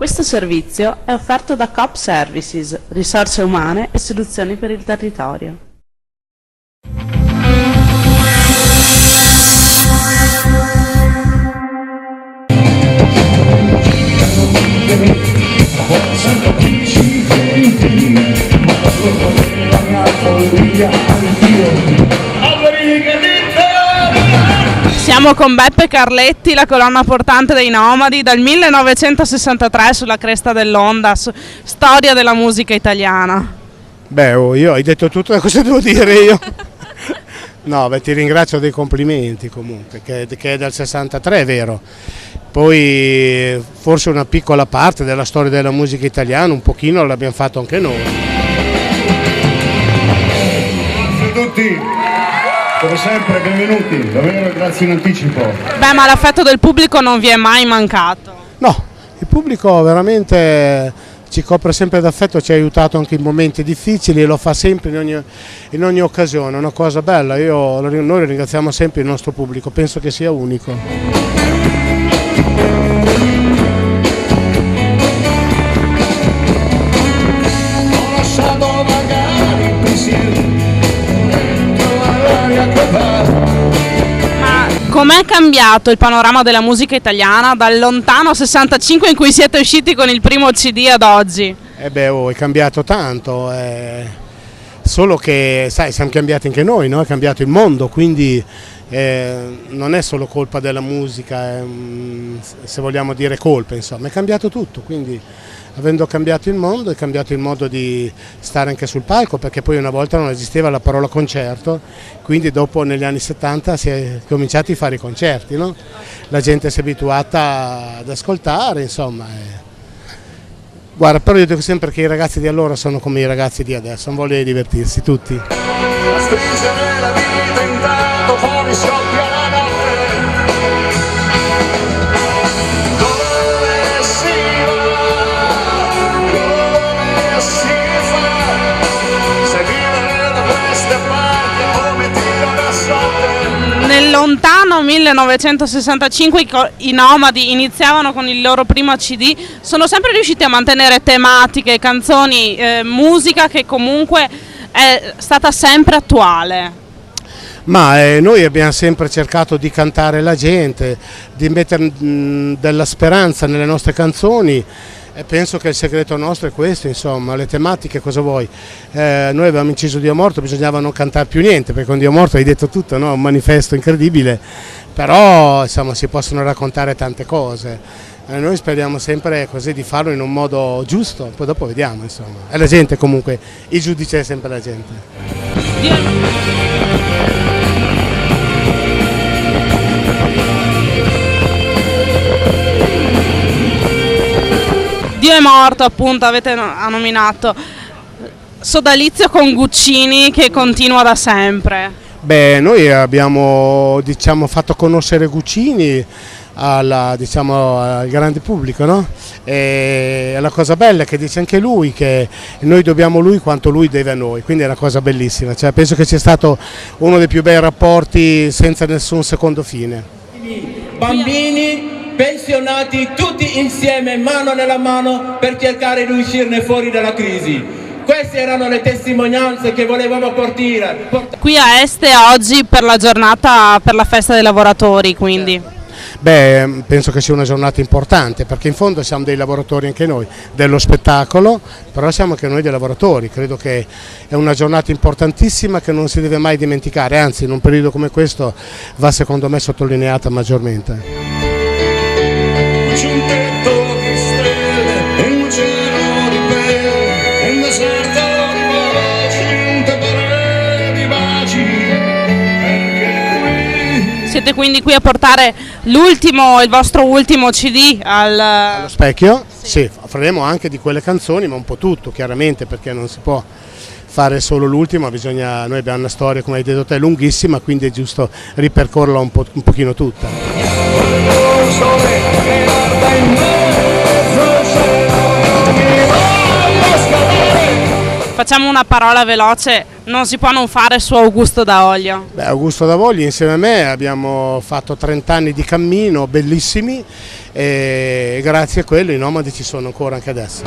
Questo servizio è offerto da Coop Services, risorse umane e soluzioni per il territorio. Siamo con Beppe Carletti, la colonna portante dei Nomadi, dal 1963 sulla cresta dell'onda, storia della musica italiana. Beh, io hai detto tutto, cosa devo dire io? No, beh, ti ringrazio dei complimenti comunque, che è dal 63, è vero. Poi forse una piccola parte della storia della musica italiana, un pochino l'abbiamo fatto anche noi. Grazie a tutti, come sempre benvenuti, davvero grazie in anticipo. Beh, ma l'affetto del pubblico non vi è mai mancato? No, il pubblico veramente ci copre sempre d'affetto, ci ha aiutato anche in momenti difficili e lo fa sempre in ogni occasione, è una cosa bella. Noi ringraziamo sempre il nostro pubblico, penso che sia unico. Ma com'è cambiato il panorama della musica italiana dal lontano 65 in cui siete usciti con il primo CD ad oggi? È cambiato tanto, solo che sai, siamo cambiati anche noi, no? È cambiato il mondo, quindi non è solo colpa della musica, se vogliamo dire colpa, insomma, è cambiato tutto, quindi avendo cambiato il mondo è cambiato il modo di stare anche sul palco, perché poi una volta non esisteva la parola concerto, quindi dopo negli anni 70 si è cominciati a fare i concerti, no? La gente si è abituata ad ascoltare, insomma. Guarda, però io dico sempre che i ragazzi di allora sono come i ragazzi di adesso, non vogliono divertirsi tutti. La striscia della vita intanto fuori scoppia la notte. Dove si va? Come si fa? Se vivere da queste parti come tiro da sorte. Nel lontano 1965 i Nomadi iniziavano con il loro primo CD, sono sempre riusciti a mantenere tematiche, canzoni, musica che comunque è stata sempre attuale. Ma noi abbiamo sempre cercato di cantare la gente, di mettere della speranza nelle nostre canzoni. E penso che il segreto nostro è questo, insomma, le tematiche cosa vuoi? Noi avevamo inciso Dio morto, bisognava non cantare più niente, perché con Dio morto hai detto tutto, no? Un manifesto incredibile, però insomma si possono raccontare tante cose. Noi speriamo sempre così di farlo in un modo giusto, poi dopo vediamo, insomma. E la gente comunque, il giudice è sempre la gente. Dio è morto, appunto, ha nominato sodalizio con Guccini che continua da sempre. Beh, noi abbiamo fatto conoscere Guccini al grande pubblico, no? E la cosa bella è che dice anche lui che noi dobbiamo a lui quanto lui deve a noi, quindi è una cosa bellissima, cioè, penso che sia stato uno dei più bei rapporti senza nessun secondo fine. Bambini, pensionati, tutti insieme, mano nella mano, per cercare di uscirne fuori dalla crisi. Queste erano le testimonianze che volevamo portare. Qui a Este oggi per la giornata, per la festa dei lavoratori, quindi. Beh, penso che sia una giornata importante, perché in fondo siamo dei lavoratori anche noi, dello spettacolo, però siamo anche noi dei lavoratori. Credo che è una giornata importantissima che non si deve mai dimenticare, anzi in un periodo come questo va secondo me sottolineata maggiormente. C'è un tetto di stelle e un cielo di pelle e un deserto di baci, un tepore di baci, perché qui... Siete quindi qui a portare il vostro ultimo CD allo specchio? Sì, faremo anche di quelle canzoni, ma un po' tutto chiaramente, perché non si può fare solo l'ultimo, noi abbiamo una storia, come hai detto te, lunghissima, quindi è giusto ripercorrerla un pochino tutta. Facciamo una parola veloce, non si può non fare su Augusto Daolio. Beh, Augusto Davogli insieme a me abbiamo fatto 30 anni di cammino bellissimi e grazie a quello i Nomadi ci sono ancora anche adesso.